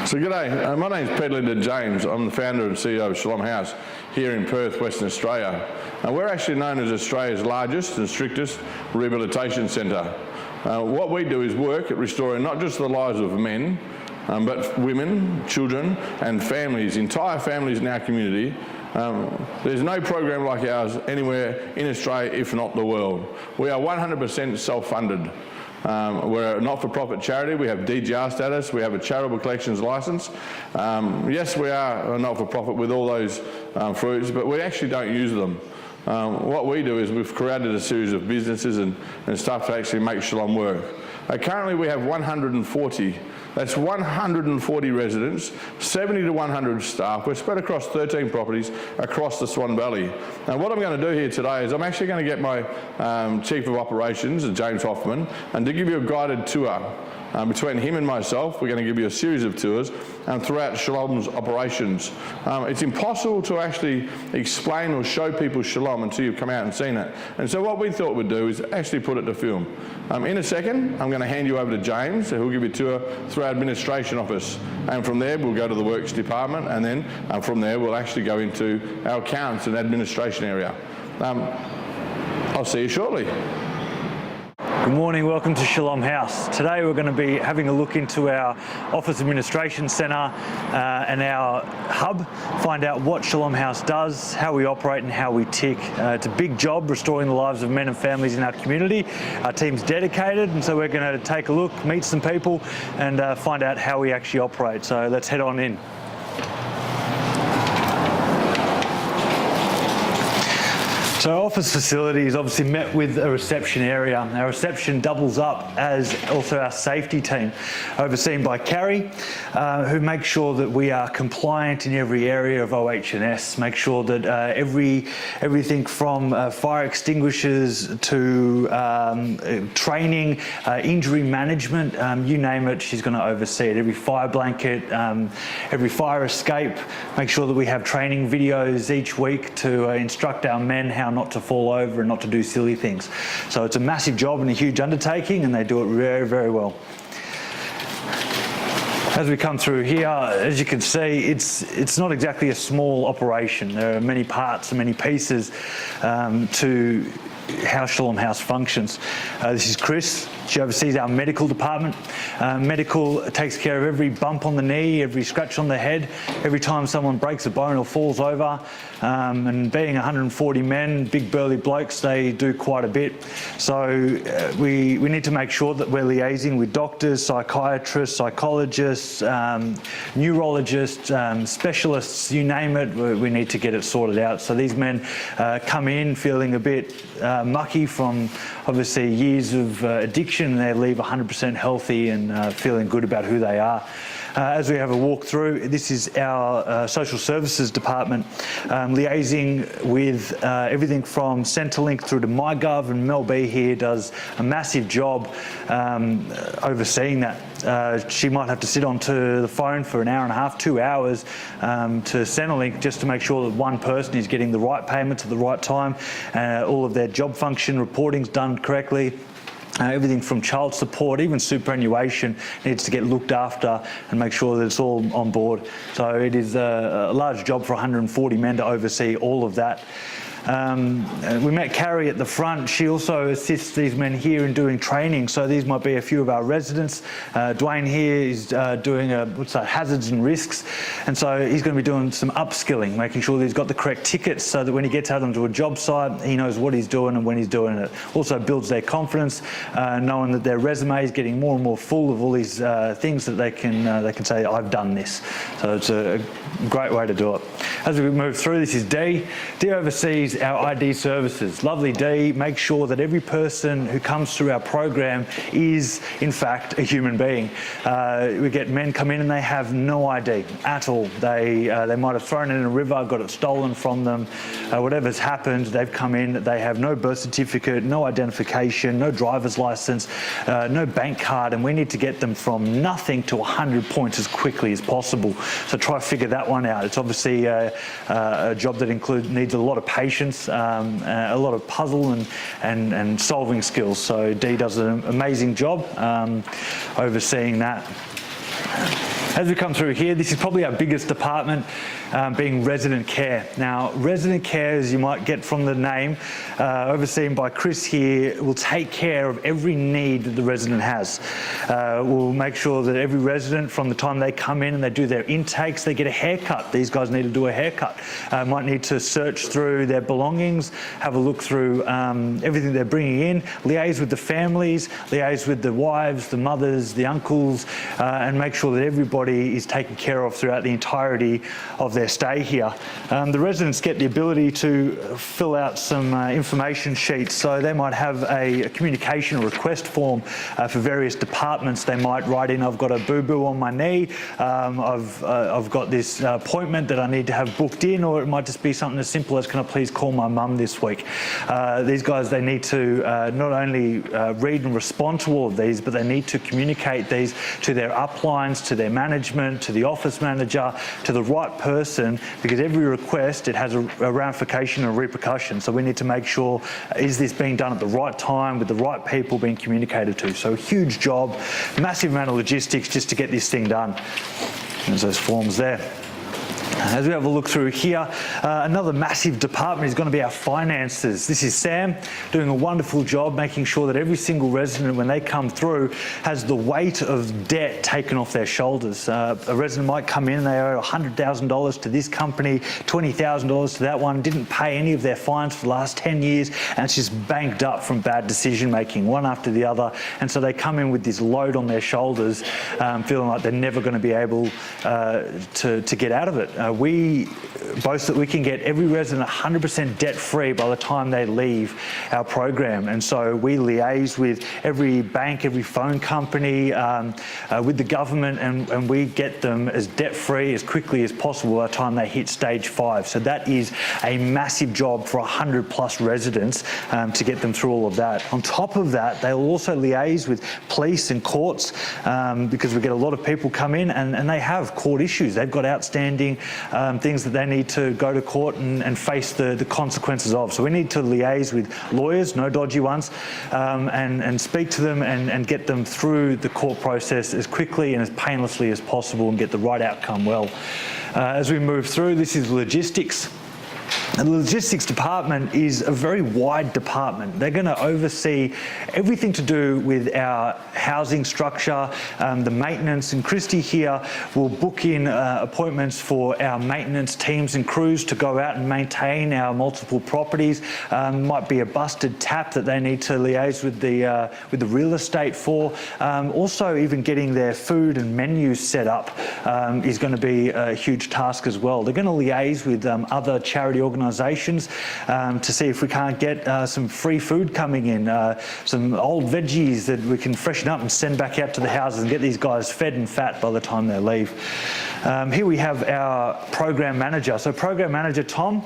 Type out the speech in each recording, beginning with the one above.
So g'day, my name's Peter James. I'm the founder and CEO of Shalom House here in Perth, Western Australia. And we're actually known as Australia's largest and strictest rehabilitation centre. What we do is work at restoring not just the lives of men, but women, children and families, entire families in our community. There's no program like ours anywhere in Australia, if not the world. We are 100% self-funded. We're a not-for-profit charity. We have DGR status. We have a charitable collections licence. Yes, we are a not-for-profit with all those fruits, but we actually don't use them. What we do is we've created a series of businesses and stuff to actually make Shalom work. Currently we have 140. That's 140 residents, 70 to 100 staff. We're spread across 13 properties across the Swan Valley. Now what I'm going to do here today is I'm actually going to get my Chief of Operations, James Hoffman, and to give you a guided tour. Between him and myself, we're going to give you a series of tours throughout Shalom's operations. It's impossible to actually explain or show people Shalom until you've come out and seen it. And so what we thought we'd do is actually put it to film. In a second, I'm going to hand you over to James, who'll give you a tour through our administration office. And from there, we'll go to the works department, and then from there, we'll actually go into our accounts and administration area. I'll see you shortly. Good morning, welcome to Shalom House. Today we're going to be having a look into our Office Administration Centre and our hub, find out what Shalom House does, how we operate and how we tick. It's a big job restoring the lives of men and families in our community. Our team's dedicated, and so we're going to take a look, meet some people and find out how we actually operate. So let's head on in. So our office facility is obviously met with a reception area. Our reception doubles up as also our safety team, overseen by Carrie, who makes sure that we are compliant in every area of OH&S, make sure that everything from fire extinguishers to training, injury management, you name it, she's going to oversee it. Every fire blanket, every fire escape, make sure that we have training videos each week to instruct our men how not to fall over and not to do silly things. So it's a massive job and a huge undertaking, and they do it very, very well. As we come through here, as you can see, it's not exactly a small operation. There are many parts and many pieces to how Shalom House functions. This is Chris. She oversees our medical department. Medical takes care of every bump on the knee, every scratch on the head, every time someone breaks a bone or falls over. And being 140 men, big burly blokes, they do quite a bit. So we need to make sure that we're liaising with doctors, psychiatrists, psychologists, neurologists, specialists, you name it, we need to get it sorted out. So these men come in feeling a bit mucky from obviously years of addiction. They leave 100% healthy and feeling good about who they are. As we have a walk through, this is our social services department, liaising with everything from Centrelink through to MyGov, and Mel B here does a massive job overseeing that. She might have to sit onto the phone for an hour and a half, 2 hours to Centrelink just to make sure that one person is getting the right payments at the right time, all of their job function reporting's done correctly. Everything from child support, even superannuation needs to get looked after and make sure that it's all on board. So it is a large job for 140 men to oversee all of that. We met Carrie at the front. She also assists these men here in doing training. So these might be a few of our residents. Dwayne here is doing hazards and risks. And so he's going to be doing some upskilling, making sure that he's got the correct tickets so that when he gets out onto a job site, he knows what he's doing and when he's doing it. Also builds their confidence, knowing that their resume is getting more and more full of all these things that they can say, I've done this. So it's a great way to do it. As we move through, this is Dee. Dee oversees our ID services. Lovely Dee makes sure that every person who comes through our program is in fact a human being. We get men come in and they have no ID at all. They might have thrown it in a river, got it stolen from them, whatever's happened, they've come in, they have no birth certificate, no identification, no driver's license, no bank card, and we need to get them from nothing to 100 points as quickly as possible. So try to figure that one out. It's obviously a job that needs a lot of patience, a lot of puzzle and solving skills. So Dee does an amazing job overseeing that. As we come through here, this is probably our biggest department, being resident care. Now, resident care, as you might get from the name, overseen by Chris here, will take care of every need that the resident has. We'll make sure that every resident, from the time they come in and they do their intakes, they get a haircut. These guys need to do a haircut. Might need to search through their belongings, have a look through everything they're bringing in, liaise with the families, liaise with the wives, the mothers, the uncles, and make sure that everybody is taken care of throughout the entirety of their stay here. The residents get the ability to fill out some information sheets, so they might have a communication request form for various departments. They might write in, I've got a boo-boo on my knee, I've got this appointment that I need to have booked in, or it might just be something as simple as, can I please call my mum this week? These guys, they need to not only read and respond to all of these, but they need to communicate these to their uplines, to their management, to the office manager, to the right person, because every request, it has a ramification and a repercussion. So we need to make sure, is this being done at the right time with the right people being communicated to? So a huge job, massive amount of logistics just to get this thing done. There's those forms there. As we have a look through here, another massive department is going to be our finances. This is Sam doing a wonderful job making sure that every single resident, when they come through, has the weight of debt taken off their shoulders. A resident might come in and they owe $100,000 to this company, $20,000 to that one, didn't pay any of their fines for the last 10 years, and it's just banked up from bad decision making, one after the other. And so they come in with this load on their shoulders, feeling like they're never going to be able to get out of it. We boast that we can get every resident 100% debt-free by the time they leave our program. And so we liaise with every bank, every phone company, with the government, and we get them as debt-free as quickly as possible by the time they hit stage 5. So that is a massive job for 100+ residents to get them through all of that. On top of that, they'll also liaise with police and courts, because we get a lot of people come in and they have court issues. They've got outstanding things that they need to go to court and face the consequences of. So we need to liaise with lawyers, no dodgy ones, and speak to them and get them through the court process as quickly and as painlessly as possible and get the right outcome well. As we move through, this is logistics. And the logistics department is a very wide department. They're going to oversee everything to do with our housing structure, the maintenance, and Christy here will book in appointments for our maintenance teams and crews to go out and maintain our multiple properties. Might be a busted tap that they need to liaise with the real estate for. Also, even getting their food and menus set up is going to be a huge task as well. They're going to liaise with other charity organisations to see if we can't get some free food coming in, some old veggies that we can freshen up and send back out to the houses and get these guys fed and fat by the time they leave. Here we have our program manager. So program manager Tom,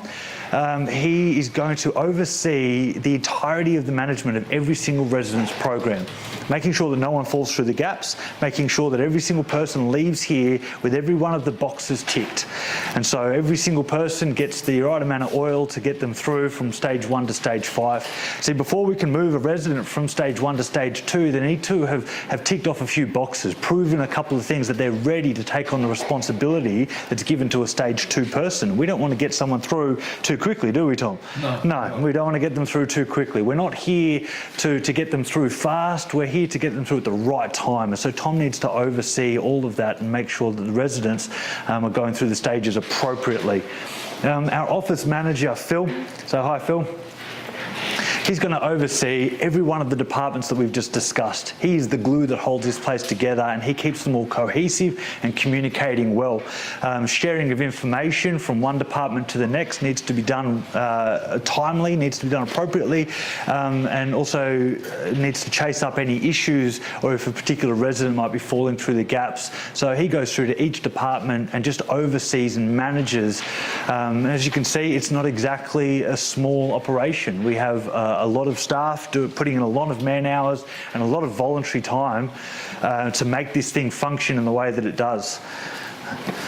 he is going to oversee the entirety of the management of every single resident's program, making sure that no one falls through the gaps, making sure that every single person leaves here with every one of the boxes ticked. And so every single person gets the right amount of oil to get them through from stage 1 to stage 5. See, before we can move a resident from stage 1 to stage 2, they need to have ticked off a few boxes, proven a couple of things that they're ready to take on the responsibility that's given to a stage 2 person. We don't want to get someone through too quickly, do we, Tom? No, we don't want to get them through too quickly. We're not here to get them through fast. We're here to get them through at the right time. And so Tom needs to oversee all of that and make sure that the residents are going through the stages appropriately. Our office manager, Phil. So hi, Phil. He's going to oversee every one of the departments that we've just discussed. He is the glue that holds this place together, and he keeps them all cohesive and communicating well. Sharing of information from one department to the next needs to be done timely, needs to be done appropriately, and also needs to chase up any issues or if a particular resident might be falling through the gaps. So he goes through to each department and just oversees and manages. As you can see, it's not exactly a small operation. We have a lot of staff putting in a lot of man hours and a lot of voluntary time to make this thing function in the way that it does.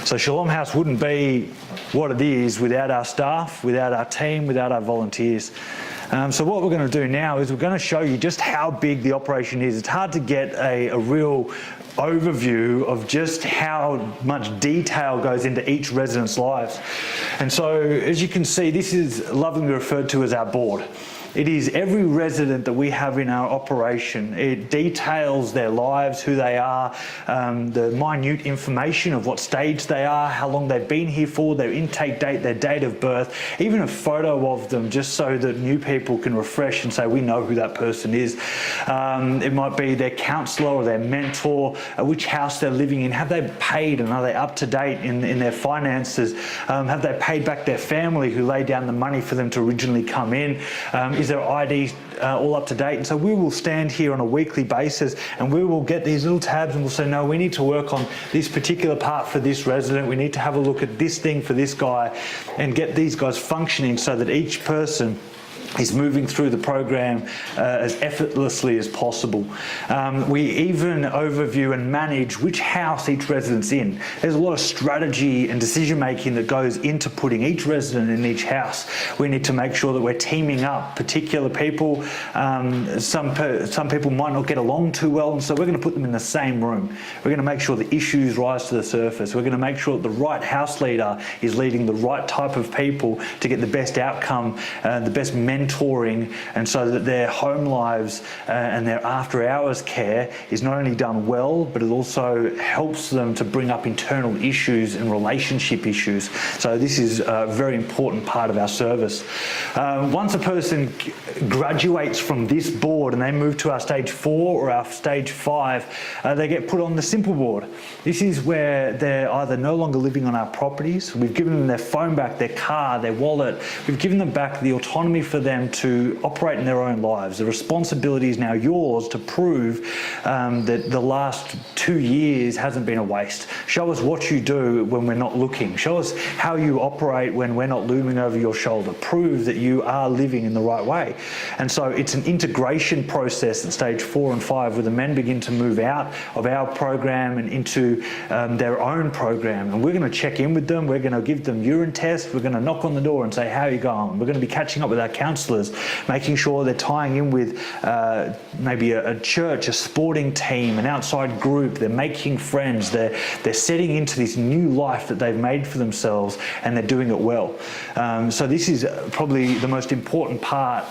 So Shalom House wouldn't be what it is without our staff, without our team, without our volunteers. So what we're going to do now is we're going to show you just how big the operation is. It's hard to get a real overview of just how much detail goes into each resident's lives. And so, as you can see, this is lovingly referred to as our board. It is every resident that we have in our operation. It details their lives, who they are, the minute information of what stage they are, how long they've been here for, their intake date, their date of birth, even a photo of them just so that new people can refresh and say, we know who that person is. It might be their counsellor or their mentor, which house they're living in, have they paid and are they up to date in their finances, have they paid back their family who laid down the money for them to originally come in, is their ID all up to date? And so we will stand here on a weekly basis and we will get these little tabs and we'll say, no, we need to work on this particular part for this resident. We need to have a look at this thing for this guy and get these guys functioning so that each person is moving through the program as effortlessly as possible. We even overview and manage which house each resident's in. There's a lot of strategy and decision making that goes into putting each resident in each house. We need to make sure that we're teaming up particular people. Some people might not get along too well, and so we're going to put them in the same room. We're going to make sure the issues rise to the surface. We're going to make sure that the right house leader is leading the right type of people to get the best outcome, the best mentoring, and so that their home lives and their after hours care is not only done well, but it also helps them to bring up internal issues and relationship issues. So this is a very important part of our service. Once a person graduates from this board and they move to our stage 4 or our stage 5, they get put on the simple board. This is where they're either no longer living on our properties, we've given them their phone back, their car, their wallet, we've given them back the autonomy for them to operate in their own lives. The responsibility is now yours to prove that the last 2 years hasn't been a waste. Show us what you do when we're not looking. Show us how you operate when we're not looming over your shoulder. Prove that you are living in the right way. And so it's an integration process at stage 4 and 5 where the men begin to move out of our program and into their own program. And we're going to check in with them. We're going to give them urine tests. We're going to knock on the door and say, how are you going? We're going to be catching up with our counsellors, making sure they're tying in with maybe a church, a sporting team, an outside group. They're making friends. They're setting into this new life that they've made for themselves, and they're doing it well. So this is probably the most important part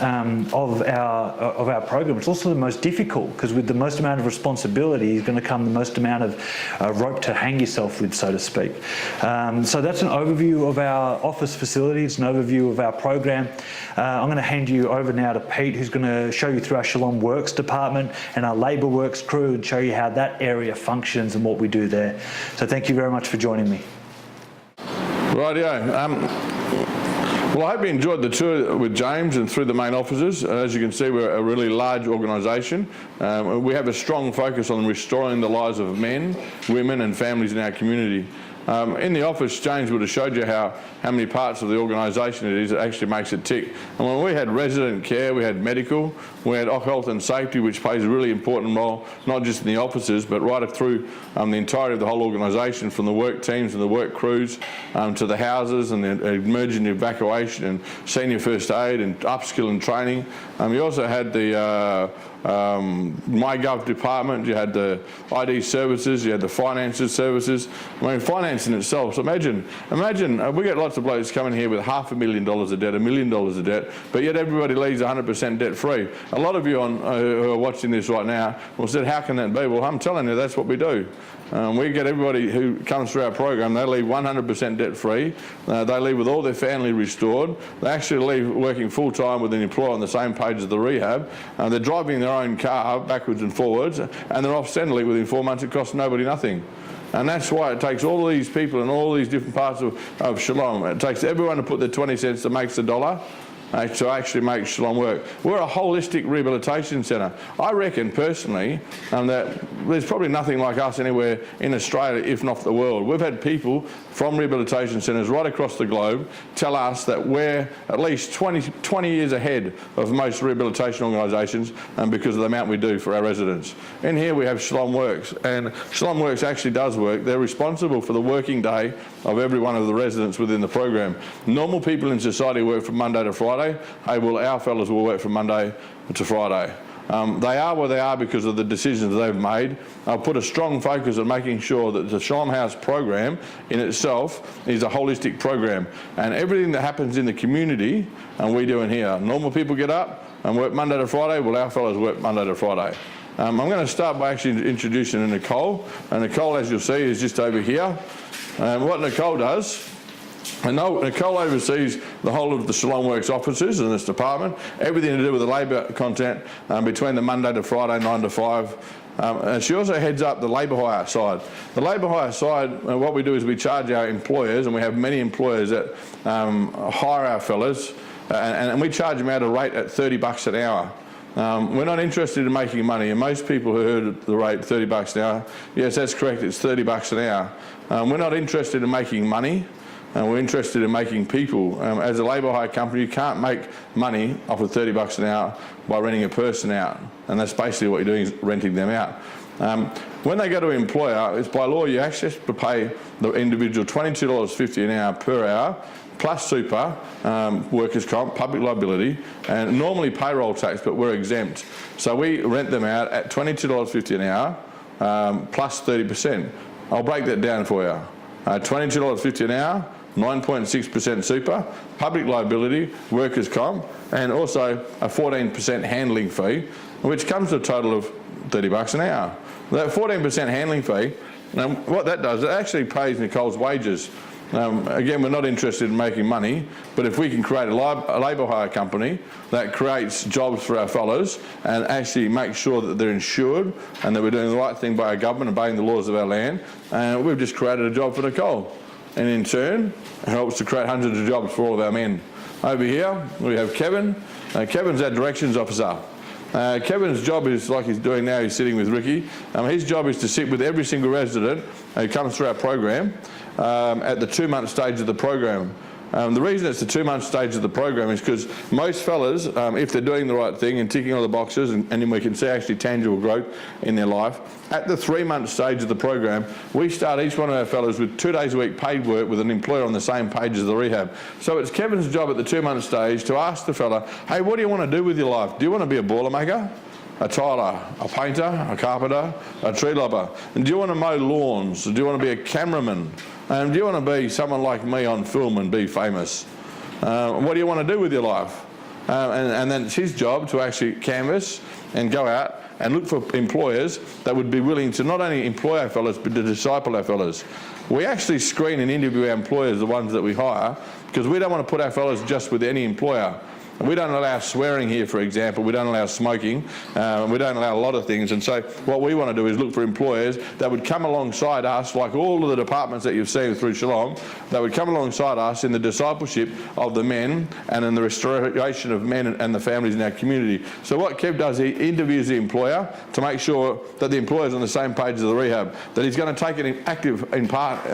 of our program. It's also the most difficult, because with the most amount of responsibility is going to come the most amount of rope to hang yourself with, so to speak. So that's an overview of our office facilities, an overview of our program. I'm going to hand you over now to Pete, who's going to show you through our Shalom Works department and our Labour Works crew and show you how that area functions and what we do there. So thank you very much for joining me. Rightio. Well, I hope you enjoyed the tour with James and through the main offices. As you can see, we're a really large organisation. We have a strong focus on restoring the lives of men, women and families in our community. In the office, James would have showed you how many parts of the organisation it is that actually makes it tick. And when we had resident care, we had medical, we had health and safety, which plays a really important role, not just in the offices, but right through the entirety of the whole organisation, from the work teams and the work crews to the houses and the emergency evacuation and senior first aid and upskill and training. You also had the MyGov department, you had the ID services, you had the finances services. I mean, finance in itself. So imagine we get lots of blokes coming here with $500,000 of debt, $1 million of debt, but yet everybody leaves 100% debt free. A lot of you who are watching this right now will say, how can that be? Well, I'm telling you, that's what we do. We get everybody who comes through our program, they leave 100% debt free. They leave with all their family restored. They actually leave working full time with an employer on the same page as the rehab. They're driving their own car backwards and forwards, and they're off Centrelink within 4 months. It costs nobody nothing. And that's why it takes all these people in all these different parts of Shalom. It takes everyone to put their 20 cents that makes the dollar to actually make Shalom work. We're a holistic rehabilitation centre. I reckon personally that there's probably nothing like us anywhere in Australia, if not the world. We've had people from rehabilitation centres right across the globe tell us that we're at least 20 years ahead of most rehabilitation organisations because of the amount we do for our residents. In here we have Shalom Works, and Shalom Works actually does work. They're responsible for the working day of every one of the residents within the program. Normal people in society work from Monday to Friday. Friday. Hey, well, our fellas will work from Monday to Friday. They are where they are because of the decisions they've made. I've put a strong focus on making sure that the Shalom House program in itself is a holistic program, and everything that happens in the community, and we do in here. Normal people get up and work Monday to Friday. Well, our fellas work Monday to Friday. I'm going to start by actually introducing Nicole, and Nicole, as you'll see, is just over here. What Nicole does, and Nicole oversees the whole of the Shalom Works offices in this department, everything to do with the labour content between the Monday to Friday, 9 to 5. And she also heads up the labour hire side. The labour hire side, what we do is we charge our employers, and we have many employers that hire our fellas, and we charge them out a rate at $30 an hour. We're not interested in making money, and most people who heard the rate $30 an hour, yes, that's correct, it's $30 an hour. We're not interested in making money. We're interested in making people. As a labour hire company, you can't make money off of $30 an hour by renting a person out, and that's basically what you're doing, is renting them out. When they go to an employer, it's by law you actually have to pay the individual $22.50 an hour per hour, plus super, workers' comp, public liability, and normally payroll tax, but we're exempt. So we rent them out at $22.50 an hour, plus 30%. I'll break that down for you. $22.50 an hour, 9.6% super, public liability, workers' comp, and also a 14% handling fee, which comes to a total of $30 an hour. That 14% handling fee, what that does, it actually pays Nicole's wages. Again, we're not interested in making money, but if we can create a labour hire company that creates jobs for our fellows and actually make sure that they're insured and that we're doing the right thing by our government, obeying the laws of our land, we've just created a job for Nicole. And in turn, it helps to create hundreds of jobs for all of our men. Over here, we have Kevin. Kevin's our directions officer. Kevin's job is, like he's doing now, he's sitting with Ricky. His job is to sit with every single resident who comes through our program at the 2-month stage of the program. The reason it's the 2-month stage of the program is because most fellas, if they're doing the right thing and ticking all the boxes, and then we can see actually tangible growth in their life, at the 3-month stage of the program, we start each one of our fellas with 2 days a week paid work with an employer on the same page as the rehab. So it's Kevin's job at the 2-month stage to ask the fella, hey, what do you want to do with your life? Do you want to be a boiler maker, a tiler, a painter, a carpenter, a tree lobber? And do you want to mow lawns? Do you want to be a cameraman? Do you want to be someone like me on film and be famous? What do you want to do with your life? And then it's his job to actually canvass and go out and look for employers that would be willing to not only employ our fellas, but to disciple our fellas. We actually screen and interview our employers, the ones that we hire, because we don't want to put our fellas just with any employer. We don't allow swearing here, for example. We don't allow smoking. We don't allow a lot of things. And so what we want to do is look for employers that would come alongside us, like all of the departments that you've seen through Shalom, that would come alongside us in the discipleship of the men and in the restoration of men and the families in our community. So what Kev does, he interviews the employer to make sure that the employer's on the same page as the rehab, that he's going to take an active part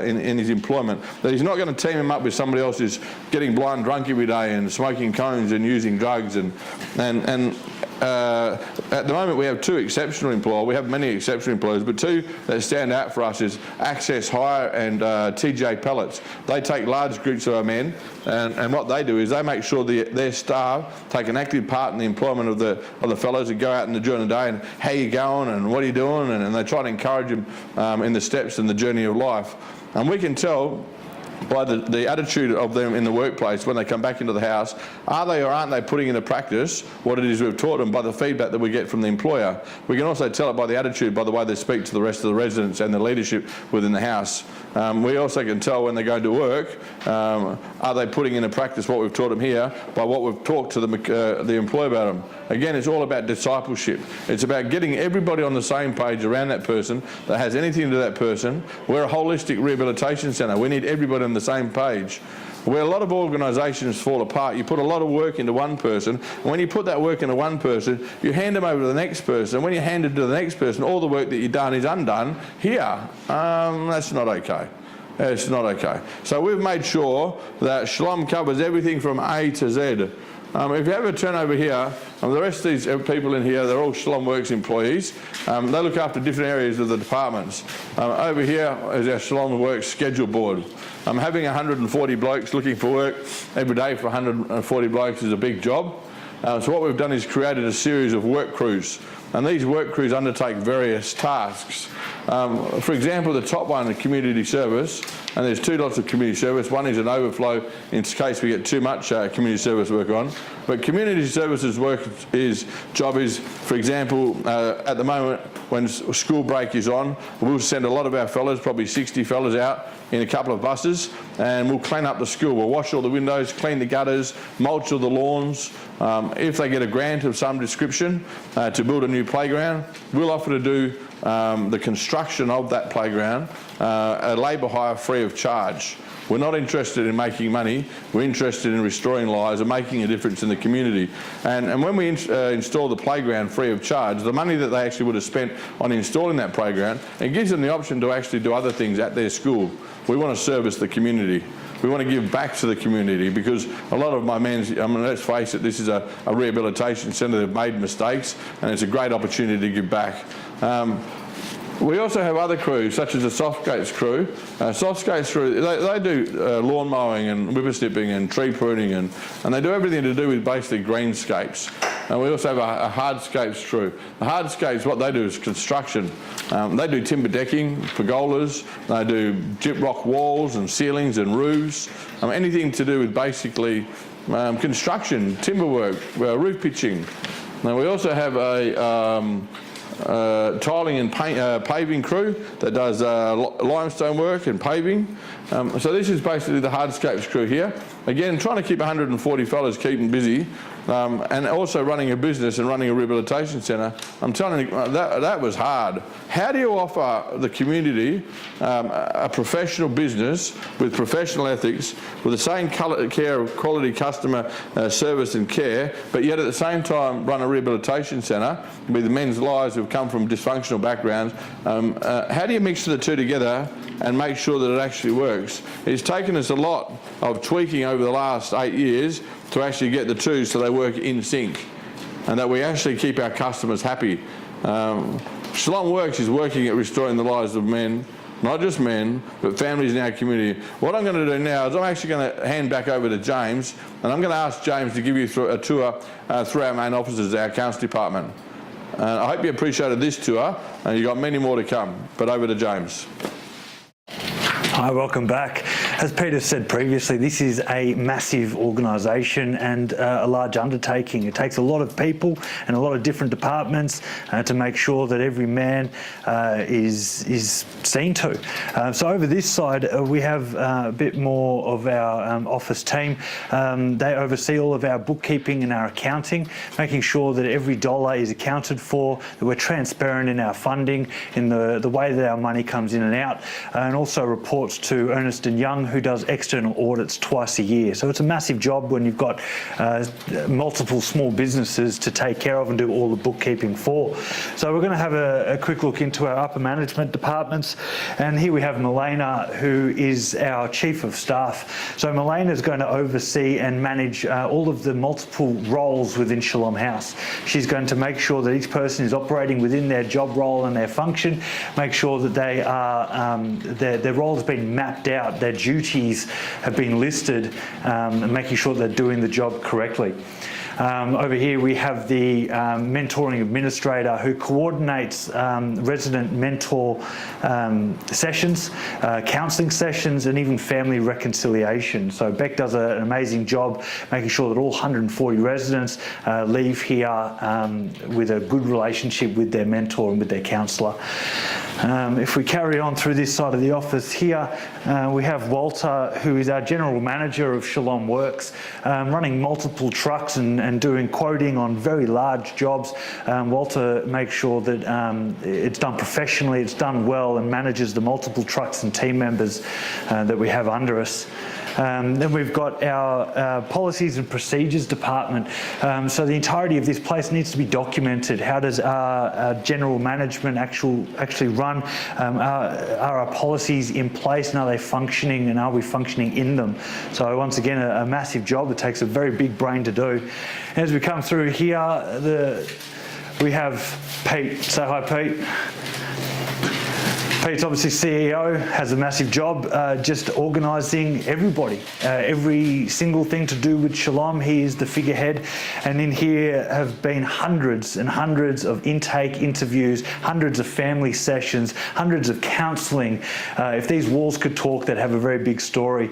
in his employment, that he's not going to team him up with somebody else who's getting blind drunk every day and smoking cones and using drugs, and at the moment we have 2 exceptional employers. We have many exceptional employers, but 2 that stand out for us is Access Hire and TJ Pellets. They take large groups of our men, and what they do is they make sure their staff take an active part in the employment of the fellows who go out during the day and how you going and what are you doing, and they try to encourage them in the steps and the journey of life. And we can tell by the attitude of them in the workplace when they come back into the house, are they or aren't they putting into practice what it is we've taught them by the feedback that we get from the employer. We can also tell it by the attitude, by the way they speak to the rest of the residents and the leadership within the house. We also can tell when they go to work, are they putting into practice what we've taught them here by what we've talked to the employer about them. Again, it's all about discipleship. It's about getting everybody on the same page around that person that has anything to do with that person. We're a holistic rehabilitation centre. We need everybody on the same page. Where a lot of organisations fall apart, you put a lot of work into one person, and when you put that work into one person, you hand them over to the next person, and when you hand it to the next person, all the work that you've done is undone. Here, that's not okay. It's not okay. So we've made sure that Shalom covers everything from A to Z. If you have a turn over here, the rest of these people in here, they're all Shalom Works employees. They look after different areas of the departments. Over here is our Shalom Works schedule board. Having 140 blokes looking for work every day for 140 blokes is a big job. So what we've done is created a series of work crews, and these work crews undertake various tasks. For example, the top one, the community service, and there's two lots of community service. One is an overflow in case we get too much community service work on. But community services job is, for example, at the moment when school break is on, we'll send a lot of our fellas, probably 60 fellas out in a couple of buses, and we'll clean up the school. We'll wash all the windows, clean the gutters, mulch all the lawns. If they get a grant of some description to build a new playground, we'll offer to do the construction of that playground at labour hire free of charge. We're not interested in making money, we're interested in restoring lives and making a difference in the community. And when we install the playground free of charge, the money that they actually would have spent on installing that playground, it gives them the option to actually do other things at their school. We want to service the community. We want to give back to the community, because a lot of my men, let's face it, this is a rehabilitation centre. They've made mistakes, and it's a great opportunity to give back. We also have other crews, such as the soft gates crew. Soft gates crew, they do lawn mowing and whippersnipping and tree pruning, and they do everything to do with basically greenscapes. And we also have a hardscapes crew. The hardscapes, what they do is construction. They do timber decking, pergolas, they do gyprock walls and ceilings and roofs, anything to do with basically construction, timber work, roof pitching. Now we also have a tiling and paving crew that does limestone work and paving. So this is basically the hardscapes crew here. Again, trying to keep 140 fellas keeping busy, and also running a business and running a rehabilitation centre. I'm telling you, that was hard. How do you offer the community a professional business with professional ethics, with the same care of quality customer service and care, but yet at the same time run a rehabilitation centre with men's lives who've come from dysfunctional backgrounds? How do you mix the two together and make sure that it actually works? It's taken us a lot of tweaking over the last 8 years to actually get the two so they work in sync, and that we actually keep our customers happy. Shalom Works is working at restoring the lives of men, not just men, but families in our community. What I'm going to do now is I'm actually going to hand back over to James, and I'm going to ask James to give you a tour through our main offices, our accounts department. I hope you appreciated this tour, and you've got many more to come. But over to James. Hi, welcome back. As Peter said previously, this is a massive organisation and a large undertaking. It takes a lot of people and a lot of different departments to make sure that every man is seen to. So over this side, we have a bit more of our office team. They oversee all of our bookkeeping and our accounting, making sure that every dollar is accounted for, that we're transparent in our funding, in the way that our money comes in and out, and also reports to Ernst & Young, who does external audits twice a year. So it's a massive job when you've got multiple small businesses to take care of and do all the bookkeeping for. So we're going to have a quick look into our upper management departments, and here we have Milena, who is our Chief of Staff. So Milena is going to oversee and manage all of the multiple roles within Shalom House. She's going to make sure that each person is operating within their job role and their function, make sure that they are their role has been mapped out, their duties have been listed, and making sure they're doing the job correctly. Over here we have the mentoring administrator, who coordinates resident mentor sessions, counselling sessions, and even family reconciliation. So Beck does an amazing job making sure that all 140 residents leave here with a good relationship with their mentor and with their counsellor. If we carry on through this side of the office here, we have Walter, who is our General Manager of Shalom Works, running multiple trucks and and doing quoting on very large jobs. Walter makes sure that it's done professionally, it's done well, and manages the multiple trucks and team members that we have under us. Then we've got our policies and procedures department. So the entirety of this place needs to be documented. How does our general management actually run? Are our policies in place, and are they functioning, and are we functioning in them? So once again, a massive job. It takes a very big brain to do. As we come through here, we have Pete. Say hi, Pete. Pete's obviously CEO, has a massive job just organising everybody, every single thing to do with Shalom. He is the figurehead, and in here have been hundreds and hundreds of intake interviews, hundreds of family sessions, hundreds of counselling. If these walls could talk, they'd have a very big story.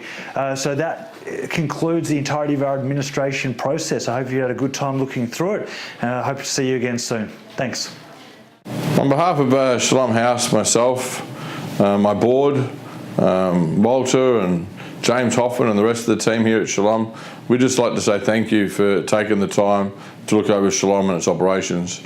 So that concludes the entirety of our administration process. I hope you had a good time looking through it, and I hope to see you again soon. Thanks. On behalf of Shalom House, myself, my board, Walter and James Hoffman and the rest of the team here at Shalom, we'd just like to say thank you for taking the time to look over Shalom and its operations.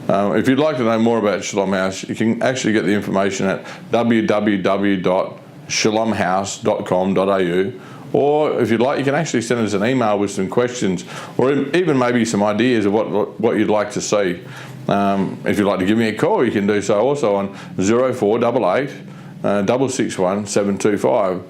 If you'd like to know more about Shalom House, you can actually get the information at www.shalomhouse.com.au, or if you'd like, you can actually send us an email with some questions, or even maybe some ideas of what you'd like to see. If you'd like to give me a call, you can do so also on 0488 661 725.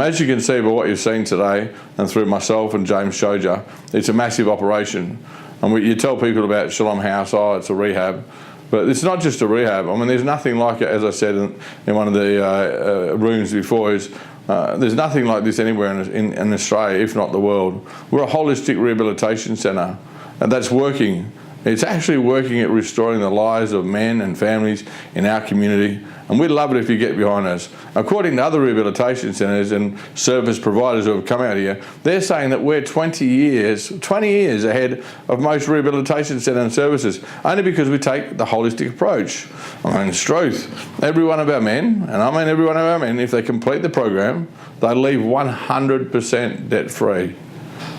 As you can see by what you've seen today, and through myself and James showed you, it's a massive operation. And you tell people about Shalom House, oh, it's a rehab. But it's not just a rehab. I mean, there's nothing like it, as I said in one of the rooms before, there's nothing like this anywhere in Australia, if not the world. We're a holistic rehabilitation centre, and that's working. It's actually working at restoring the lives of men and families in our community, and we'd love it if you get behind us. According to other rehabilitation centres and service providers who have come out here, they're saying that we're 20 years ahead of most rehabilitation centre and services, only because we take the holistic approach. I mean, it's truth. Every one of our men, and I mean every one of our men, if they complete the program, they leave 100% debt-free.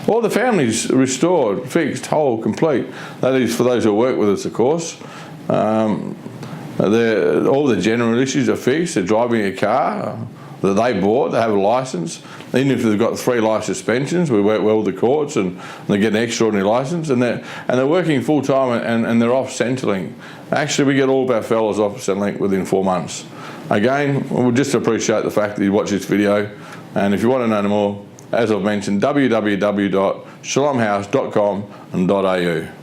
All the families restored, fixed, whole, complete. That is for those who work with us, of course. All the general issues are fixed. They're driving a car that they bought, they have a licence. Even if they've got 3 life suspensions, we work well with the courts and they get an extraordinary licence, and they're working full time and they're off Centrelink. Actually, we get all of our fellows off Centrelink within 4 months. Again, we'll just appreciate the fact that you watch this video, and if you want to know more, as I've mentioned, www.shalomhouse.com.au.